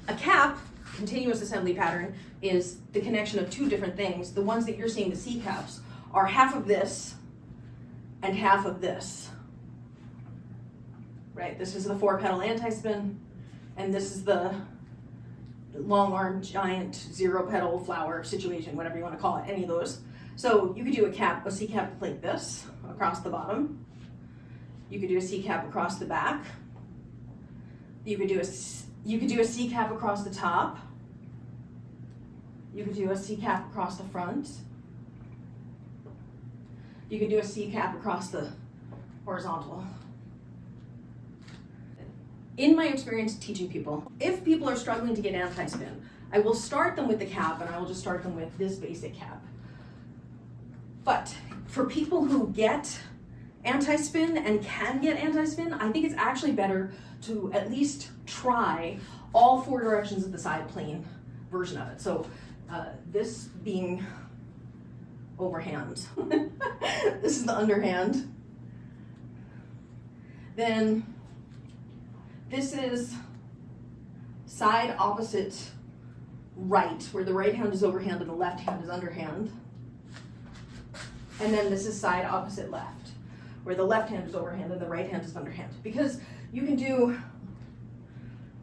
A cap, continuous assembly pattern, is the connection of two different things. The ones that you're seeing, the C caps, are half of this and half of this. Right, this is the 4-petal anti-spin, and this is the long arm giant 0-petal flower situation, whatever you want to call it, any of those. So you could do a C cap like this across the bottom. You could do a C cap across the back. You could do a C cap across the top. You could do a C cap across the front. You could do a C cap across the horizontal. In my experience teaching people, if people are struggling to get anti-spin, I will start them with the cap, and I will just start them with this basic cap. But for people who get anti-spin and can get anti-spin, I think it's actually better to at least try all 4 directions of the side plane version of it. So this being overhand. This is the underhand. Then this is side opposite right, where the right hand is overhand and the left hand is underhand. And then this is side opposite left, where the left hand is overhand and the right hand is underhand. Because you can do,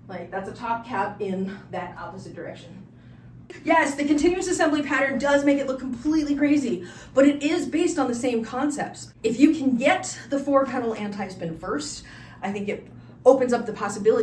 like, that's a top cap in that opposite direction. Yes, the continuous assembly pattern does make it look completely crazy, but it is based on the same concepts. If you can get the 4-petal anti-spin first, I think it opens up the possibility